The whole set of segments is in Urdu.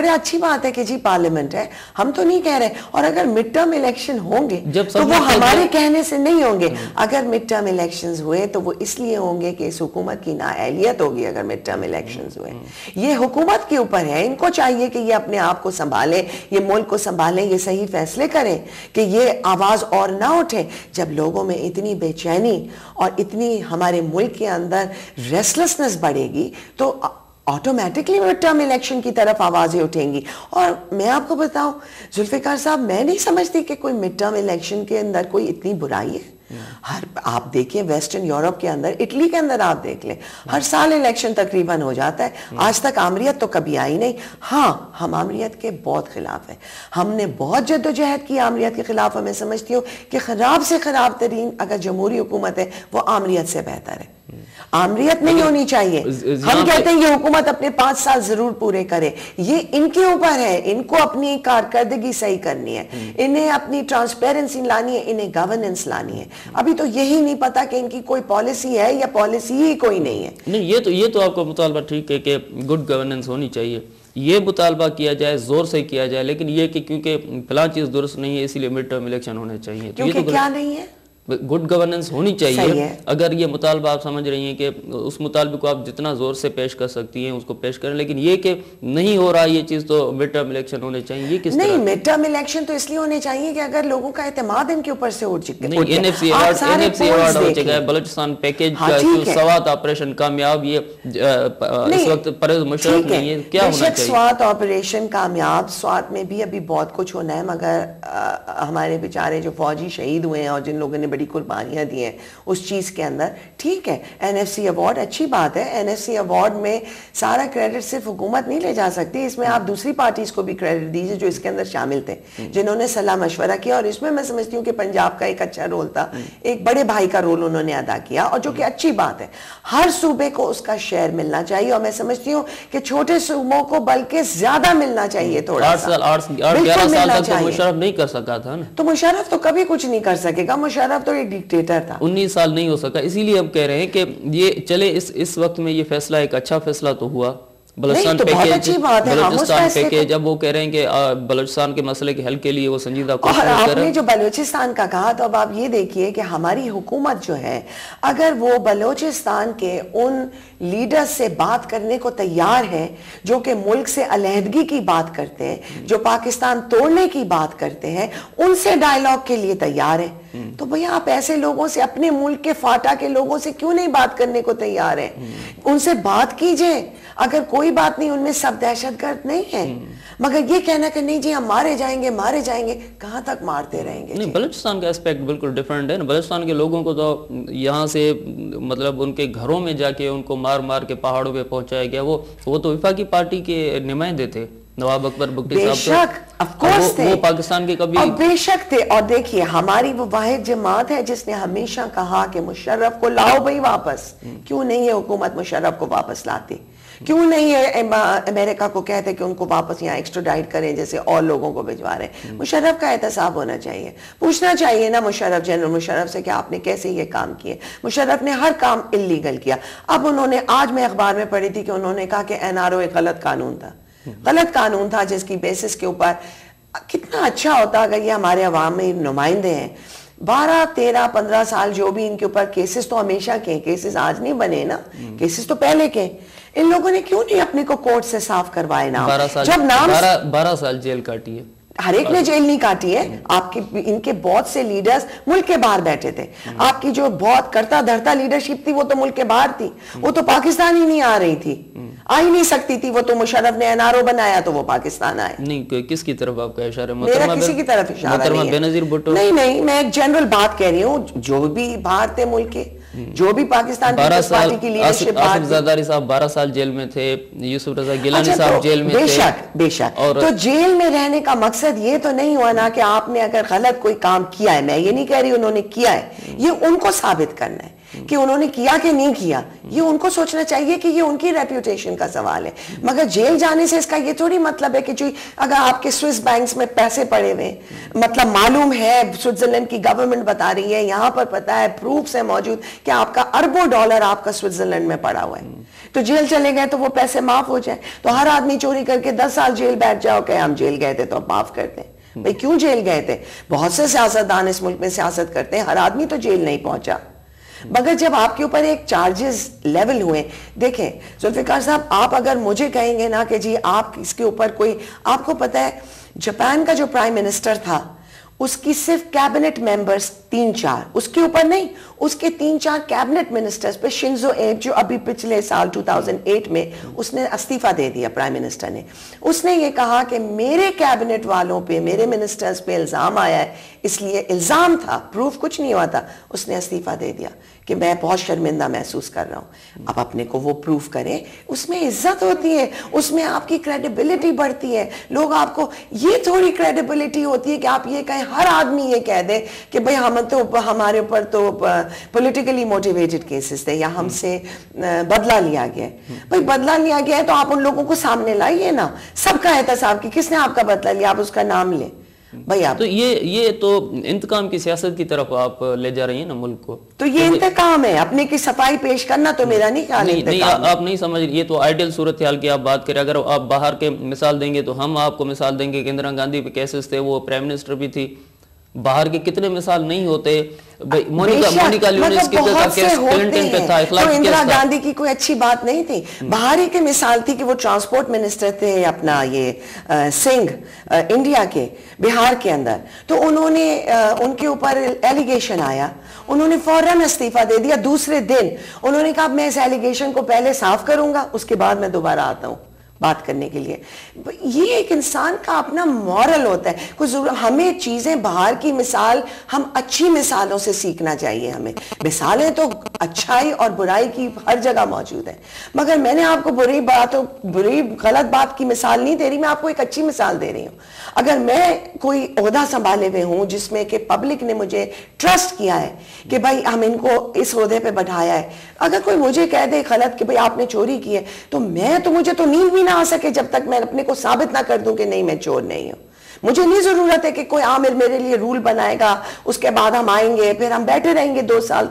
بڑے اچھی بات ہے کہ جی پارلیمنٹ ہے, ہم تو نہیں کہہ رہے, اور اگر مڈ ٹرم الیکشن ہوں گے تو وہ ہمارے کہنے سے نہیں ہوں گے. اگر مڈ ٹرم الیکشنز ہوئے تو وہ اس لیے ہوں گے کہ اس حکومت کی نااہلیت ہوگی. اگر مڈ ٹرم الیکشنز ہوئے, یہ حکومت کے اوپر ہے, ان کو چاہیے کہ یہ اپنے آپ کو سنبھالیں, یہ ملک کو سنبھالیں, یہ صحیح فیصلے کریں کہ یہ آواز اور نہ اٹھے. جب لوگوں میں اتنی بے چینی اور اتنی ہمارے ملک کے اندر ریسٹلیسنس بڑھے گی تو آٹومیٹکلی مڈ ٹرم الیکشن کی طرف آوازیں اٹھیں گی. اور میں آپ کو بتاؤں ذوالفقار صاحب, میں نہیں سمجھتی کہ کوئی مڈ ٹرم الیکشن کے اندر کوئی اتنی برائی ہے. آپ دیکھیں ویسٹرن یورپ کے اندر, اٹلی کے اندر آپ دیکھ لیں, ہر سال الیکشن تقریباً ہو جاتا ہے. آج تک آمریت تو کبھی آئی نہیں. ہاں ہم آمریت کے بہت خلاف ہیں, ہم نے بہت جد و جہد کی آمریت کے خلاف. میں سمجھتی ہوں کہ خراب سے خراب ترین اگر جمہوری حکومت ہے وہ آمریت سے بہتر ہے. آمریت نہیں ہونی چاہیے. ہم کہتے ہیں یہ حکومت اپنے 5 سال ضرور پورے کرے, یہ ان کے اوپر ہے, ان کو اپنی کارکردگی صحیح کرنی ہے, انہیں اپنی ٹرانسپیرنسی لانی ہے, انہیں گورننس لانی ہے. ابھی تو یہی نہیں پتا کہ ان کی کوئی پالیسی ہے یا پالیسی ہی کوئی نہیں ہے. نہیں, یہ تو آپ کا مطالبہ ٹھیک ہے کہ گڈ گورننس ہونی چاہیے, یہ مطالبہ کیا جائے, زور سے کیا جائے, لیکن یہ کہ کیونکہ فلاں چیز درست نہیں ہے اسی لیے مڈ ٹرم الیکشن ہونے چاہیے. کیونکہ کیا نہیں ہے, گڈ گورننس ہونی چاہیے. اگر یہ مطالبہ آپ سمجھ رہی ہیں کہ اس مطالبے کو آپ جتنا زور سے پیش کر سکتی ہیں اس کو پیش کریں, لیکن یہ کہ نہیں ہو رہا یہ چیز تو مڈ ٹرم الیکشن ہونے چاہیے, یہ کس طرح؟ نہیں, مڈ ٹرم الیکشن تو اس لیے ہونے چاہیے کہ اگر لوگوں کا اعتماد ان کے اوپر سے اٹھ چکے. نہیں, این ایف سی ایوارڈ ہو چکا ہے, بلوچستان پیکیج کا سوات آپریشن کامیاب, یہ اس وقت پرویز مشرف نہیں ہے, کیا ہونا چاہیے؟ سوات آپریشن کامیاب, سوات میں بھی ابھی بہت کچھ ہونا ہے, مگر ہمارے بیچارے جو فوجی شہید ہوئے ہیں اور جن لوگوں نے بڑی قربانیاں دی ہیں اس چیز کے اندر, ٹھیک ہے. این ایف سی ایوارڈ اچھی بات ہے. این ایف سی ایوارڈ میں سارا کریڈٹ صرف حکومت نہیں لے جا سکتی, اس میں آپ دوسری پارٹیز کو بھی کریڈٹ دیجیے جو اس کے اندر شامل تھے, جنہوں نے صلاح مشورہ کیا. اور اس میں سمجھتی ہوں کہ پنجاب کا ایک اچھا رول تھا, ایک بڑے بھائی کا رول انہوں نے ادا کیا, اور جو کہ اچھی بات ہے. ہر صوبے کو اس کا شیئر ملنا چاہیے, اور میں سمجھتی ہوں کہ چھوٹے صوبوں کو بلکہ زیادہ ملنا چاہیے. تھوڑا 8-11 سال تک تو مشرف نہیں کر سکا تھا نا, تو مشرف تو کبھی کچھ نہیں کر سکے گا. مشرف تو ایک ڈکٹیٹر تھا, 19 سال نہیں ہو سکا. اسی لیے ہم کہہ رہے ہیں کہ یہ چلے اس وقت میں یہ فیصلہ ایک اچھا فیصلہ تو ہوا. بلوچستان پیکیج, اب وہ کہہ رہے ہیں کہ بلوچستان کے مسئلے کے حل کے لیے وہ سنجیدہ کوشش کر رہے ہیں. اور آپ نے جو بلوچستان کا کہا, تو اب آپ یہ دیکھیے کہ ہماری حکومت جو ہے اگر وہ بلوچستان کے ان لیڈر سے بات کرنے کو تیار ہے جو کہ ملک سے علیحدگی کی بات کرتے ہیں, جو پاکستان توڑنے کی بات کرتے ہیں, ان سے ڈائیلاگ کے لیے تیار ہے, تو بھئی آپ ایسے لوگوں سے, اپنے ملک کے فاٹا کے لوگوں سے کیوں نہیں بات کرنے کو تیار ہیں؟ ان سے بات کیجئے. اگر کوئی بات نہیں, ان میں سب دہشت گرد نہیں ہیں, مگر یہ کہنا کہ نہیں جی ہم مارے جائیں گے, کہاں تک مارتے رہیں گے؟ نہیں, بلوچستان کا اسپیکٹ بالکل ڈیفرنٹ ہے نا. بلوچستان کے لوگوں کو تو یہاں سے مطلب ان کے گھروں میں جا کے ان کو مار کے پہاڑوں پہ پہنچایا گیا. وہ تو وفاقی پارٹی کے نمائندے تھے, نواب اکبر بگٹی صاحب, وہ پاکستان کے کبھی بے شک تھے. اور دیکھیے ہماری وہ واحد جماعت ہے جس نے ہمیشہ کہا کہ مشرف کو لاؤ بھئی واپس. کیوں نہیں یہ حکومت مشرف کو واپس لاتی؟ کیوں نہیں امریکہ کو کہتے کہ ان کو واپس یہاں ایکسٹراڈائٹ کریں جیسے اور لوگوں کو بھجوا رہے ہیں؟ مشرف کا احتساب ہونا چاہیے, پوچھنا چاہیے نا مشرف, جنرل مشرف سے کہ آپ نے کیسے یہ کام کیے. مشرف نے ہر کام اللیگل کیا. اب انہوں نے, آج میں اخبار میں پڑھی تھی کہ انہوں نے کہا کہ NRO ایک غلط قانون تھا جس کی بیسس کے اوپر, کتنا اچھا ہوتا اگر یہ ہمارے عوامی نمائندے ہیں 12, 13, 15 سال جو بھی ان کے اوپر کیسز تو ہمیشہ کے, کیسز آج نہیں بنے نا, کیسز تو پہلے کے. ان لوگوں نے کیوں نہیں اپنے کو کورٹ سے صاف کروائے نام؟ 12 سال جیل کاٹی ہے. ہر ایک نے جیل نہیں کاٹی ہے. آپ کی ان کے بہت سے لیڈرز ملک کے باہر بیٹھے تھے. آپ کی جو بہت کرتا دھرتا لیڈرشپ تھی وہ تو ملک کے باہر تھی, وہ تو پاکستان ہی نہیں آ رہی تھی, آ ہی نہیں سکتی تھی. وہ تو مشرف نے NRO بنایا تو وہ پاکستان آئے. نہیں, کس کی طرف آپ کا اشارہ؟ میرا کسی کی طرف اشارہ نہیں, میں ایک جنرل بات کہہ رہی ہوں. جو بھی باہر تھے ملک کے, جو بھی پاکستان پیپلز پارٹی کی لیڈرشپ, آصف زرداری صاحب 12 سال جیل میں تھے, یوسف رضا گیلانی صاحب جیل میں تھے. بے شک. تو جیل میں رہنے کا مقصد یہ تو نہیں ہوا نا کہ آپ نے اگر غلط کوئی کام کیا ہے, میں یہ نہیں کہہ رہی انہوں نے کیا ہے, یہ ان کو ثابت کرنا ہے کہ انہوں نے کیا کہ نہیں کیا. یہ ان کو سوچنا چاہیے کہ یہ ان کی ریپیوٹیشن کا سوال ہے. مگر جیل جانے سے اس کا یہ تھوڑی مطلب ہے کہ جو اگر آپ کے سوئس بینکس میں پیسے پڑے ہوئے, مطلب معلوم ہے سوئٹزرلینڈ کی گورنمنٹ بتا رہی ہے, یہاں پر پتا ہے, پروفس ہیں موجود کہ آپ کا اربوں ڈالر آپ کا سوئٹزرلینڈ میں پڑا ہوا ہے, تو جیل چلے گئے تو وہ پیسے معاف ہو جائیں. تو ہر آدمی چوری کر کے 10 سال جیل بیٹھ جاؤ کہ ہم جیل گئے تھے تو اب معاف کر دیں. بھئی کیوں جیل گئے تھے؟ بہت سے سیاستدان اس ملک میں سیاست کرتے ہیں, ہر آدمی تو جیل نہیں پہنچا. مگر جب آپ کے اوپر ایک چارجز لیول ہوئے, دیکھیں ذوالفقار صاحب, آپ اگر مجھے کہیں گے نا کہ جی آپ اس کے اوپر کوئی, آپ کو پتا ہے جاپان کا جو پرائم منسٹر تھا اس کی صرف کیبنٹ ممبرز 3-4, اس کے اوپر نہیں, اس کے 3-4 کیبنٹ منسٹرز پہ شنزو ایب جو ابھی پچھلے سال 2008 میں اس نے استعفیٰ دے دیا, پرائم منسٹر نے. اس نے یہ کہا کہ میرے کیبنٹ والوں پہ, میرے منسٹرز پہ الزام آیا ہے, اس لیے الزام تھا, پروف کچھ نہیں ہوا تھا, اس نے استعفیٰ دے دیا کہ میں بہت شرمندہ محسوس کر رہا ہوں. اب اپنے کو وہ پروف کریں, اس میں عزت ہوتی ہے, اس میں آپ کی کریڈیبلٹی بڑھتی ہے. لوگ آپ کو, یہ تھوڑی کریڈیبلٹی ہوتی ہے کہ آپ یہ کہیں, ہر آدمی یہ کہہ دے کہ بھئی ہم تو ہمارے اوپر تو پولیٹیکلی موٹیویٹڈ کیسز تھے یا ہم سے بدلہ لیا گیا ہے. بھئی بدلہ لیا گیا ہے تو آپ ان لوگوں کو سامنے لائیے نا, سب کا احتساب کی کس نے آپ کا بدلہ لیا, آپ اس کا نام لیں. بھئی آپ تو یہ تو انتقام کی سیاست کی طرف آپ لے جا رہی ہیں نا ملک کو. تو یہ انتقام ہے, اپنے کی صفائی پیش کرنا تو میرا نہیں خیال انتقام. آپ نہیں سمجھ, یہ تو آئیڈیل صورتحال کی آپ بات کریں. اگر آپ باہر کے مثال دیں گے تو ہم آپ کو مثال دیں گے کہ اندرا گاندھی پہ کیسز تھے, وہ پرائم منسٹر بھی تھی. باہر کے کتنے مثال نہیں ہوتے. مونیکا لیونس کے کیس کلنٹن پہ تھا, تو اندرا گاندھی کی کوئی اچھی بات نہیں تھی. باہر ہی کے مثال تھی کہ وہ ٹرانسپورٹ منسٹر تھے اپنا یہ سنگھ, انڈیا کے, بہار کے اندر, تو انہوں نے ان کے اوپر ایلیگیشن آیا, انہوں نے فوراً استعفیٰ دے دیا. دوسرے دن انہوں نے کہا میں اس ایلیگیشن کو پہلے صاف کروں گا, اس کے بعد میں دوبارہ آتا ہوں بات کرنے کے لیے. یہ ایک انسان کا اپنا مورل ہوتا ہے. ہمیں چیزیں باہر کی مثال, ہم اچھی مثالوں سے سیکھنا چاہیے. ہمیں مثالیں تو اچھائی اور برائی کی ہر جگہ موجود ہیں, مگر میں نے آپ کو بری غلط بات کی مثال نہیں دے رہی, میں آپ کو ایک اچھی مثال دے رہی ہوں. اگر میں کوئی عہدہ سنبھالے ہوئے ہوں جس میں کہ پبلک نے مجھے ٹرسٹ کیا ہے کہ بھائی ہم ان کو اس عہدے پہ بٹھایا ہے, اگر کوئی مجھے کہہ دے غلط کہ بھائی آپ نے چوری کی ہے, تو مجھے تو نیند بھی نہ آ سکے جب تک میں اپنے کو ثابت نہ کر دوں کہ نہیں میں چور نہیں ہوں. مجھے نہیں ضرورت ہے کہ کوئی عامر میرے لیے رول بنائے گا, اس کے بعد ہم آئیں گے, پھر ہم بیٹھے رہیں گے 2 سال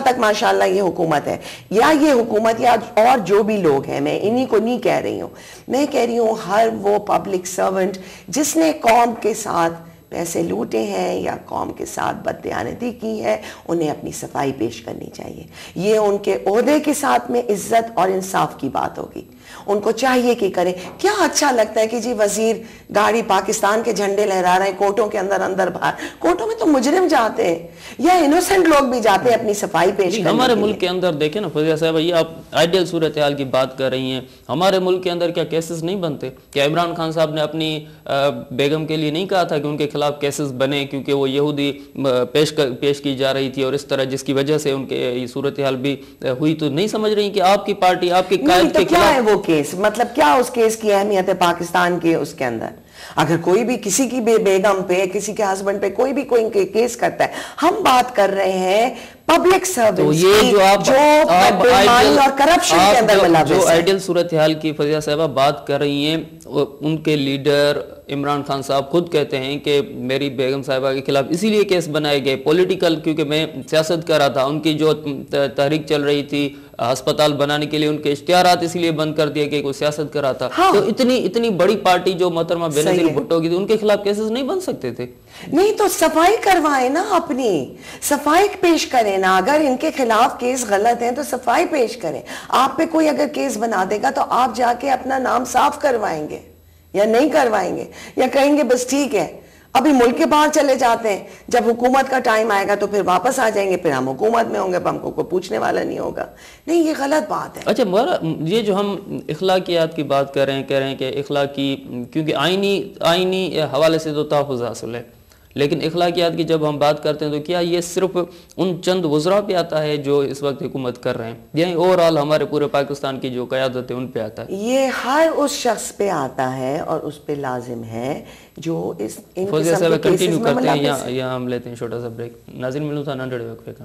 تک ماشاءاللہ یہ حکومت ہے, یا یہ حکومت یا اور جو بھی لوگ ہیں, میں انہی کو نہیں کہہ رہی ہوں, میں کہہ رہی ہوں ہر وہ پبلک سرونٹ جس نے قوم کے ساتھ پیسے لوٹے ہیں یا قوم کے ساتھ بددیانتی کی ہے, انہیں اپنی صفائی پیش کرنی چاہیے. یہ ان کے عہدے کے ساتھ میں عزت اور انصاف کی بات ہوگی. ان کو چاہیے کہ کریں. کیا اچھا لگتا ہے کہ جی وزیر گاڑی پاکستان کے جھنڈے لہرا رہے ہیں, کوٹوں کے اندر باہر, کوٹوں میں تو مجرم جاتے ہیں یا انوسنٹ لوگ بھی جاتے ہیں اپنی صفائی پیش کرنے. ہمارے ملک کے اندر دیکھیں نا فضیہ صاحب, یہ آپ آئیڈیل صورتحال کی بات کر رہی ہیں, ہمارے ملک کے اندر کیا کیسز نہیں بنتے؟ کیا عمران خان صاحب نے اپنی بیگم کے لیے نہیں کہا تھا کہ ان کے خلاف کیسز بنے کیونکہ وہ یہودی پیش کی جا رہی تھی اور اس طرح, جس کی وجہ سے ان کے یہ صورتحال بھی ہوئی؟ تو نہیں سمجھ رہی کہ آپ کی پارٹی, آپ کے قائد کے خلاف کیس, مطلب کیا اس کیس کی اہمیت ہے پاکستان کے اس کے اندر؟ اگر کوئی بھی کسی کی بیگم پہ, کسی کے ہسبینڈ پہ کوئی بھی کوئی کیس کرتا ہے, ہم بات کر رہے ہیں پبلک سروس کی جو بیماری اور کرپشن کے اندر ملوث ہے. جو آئیڈیل صورتحال کی فضیہ صاحبہ بات کر رہی ہیں, ان کے لیڈر عمران خان صاحب خود کہتے ہیں کہ میری بیگم صاحبہ کے خلاف اسی لیے کیس بنائے گئے پولیٹیکل, کیونکہ میں سیاست کر رہا تھا. ان کی جو تحریک چل رہی تھی ہسپتال بنانے کے لیے, ان کے اشتہارات اس لیے بند کر دیے کہ کوئی سیاست کر رہا تھا. تو اتنی بڑی پارٹی جو محترمہ بینظیر بھٹو کی تھی, ان کے خلاف کیسز نہیں بن سکتے تھے؟ نہیں تو صفائی کروائیں نا, اپنی صفائی پیش کریں نا. اگر ان کے خلاف کیس غلط ہیں تو صفائی پیش کریں. آپ پہ کوئی اگر کیس بنا دے گا تو آپ جا کے اپنا نام صاف کروائیں گے یا نہیں کروائیں گے, یا کہیں گے بس ٹھیک ہے ابھی ملک کے باہر چلے جاتے ہیں, جب حکومت کا ٹائم آئے گا تو پھر واپس آ جائیں گے, پھر ہم حکومت میں ہوں گے, ہم کو کوئی پوچھنے والا نہیں ہوگا. نہیں, یہ غلط بات ہے. اچھا یہ جو ہم اخلاقیات کی بات کر رہے ہیں, کہہ رہے ہیں کہ اخلاقی, کیونکہ آئینی حوالے سے تو تحفظ حاصل ہے, لیکن اخلاقیات کی جب ہم بات کرتے ہیں تو کیا یہ صرف ان چند وزراء پہ آتا ہے جو اس وقت حکومت کر رہے ہیں, یعنی اوورآل ہمارے پورے پاکستان کی جو قیادت ہے ان پہ آتا ہے؟ یہ ہر اس شخص پہ آتا ہے اور اس پہ لازم ہے جو اس ان قسم کے کیسز میں ملوث ہے. یہاں ہم لیتے ہیں چھوٹا سا بریک. ناظرین ملوں تھا 100 وقفے کا.